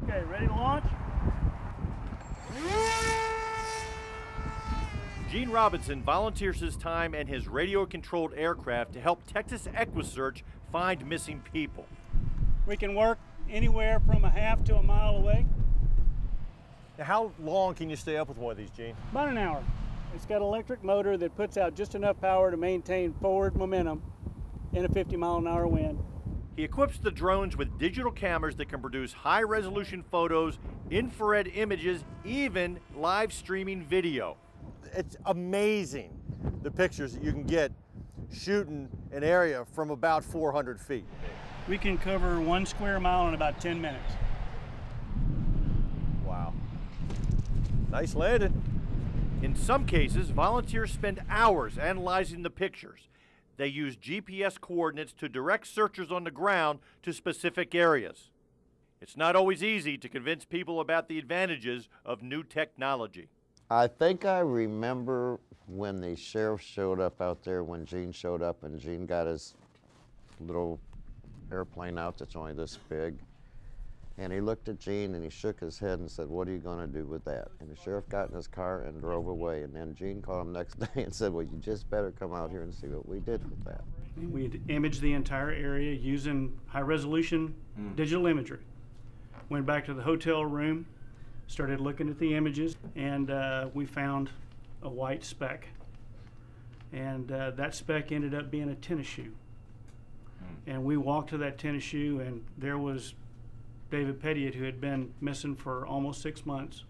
Okay, ready to launch? Gene Robinson volunteers his time and his radio-controlled aircraft to help Texas EquuSearch find missing people. We can work anywhere from a half to a mile away. Now, how long can you stay up with one of these, Gene? About an hour. It's got an electric motor that puts out just enough power to maintain forward momentum in a 50-mile-an-hour wind. He equips the drones with digital cameras that can produce high-resolution photos, infrared images, even live streaming video. It's amazing the pictures that you can get shooting an area from about 400 feet. We can cover 1 square mile in about 10 minutes. Wow. Nice landing. In some cases, volunteers spend hours analyzing the pictures. They use GPS coordinates to direct searchers on the ground to specific areas. It's not always easy to convince people about the advantages of new technology. I think I remember when the sheriff showed up out there, when Gene showed up, and Gene got his little airplane out that's only this big. And he looked at Gene and he shook his head and said, "What are you going to do with that?" And the sheriff got in his car and drove away. And then Gene called him next day and said, "Well, you just better come out here and see what we did with that." We had imaged the entire area using high-resolution digital imagery. Went back to the hotel room, started looking at the images, and we found a white speck. And that speck ended up being a tennis shoe. And we walked to that tennis shoe, and there was David Pettiott, who had been missing for almost 6 months,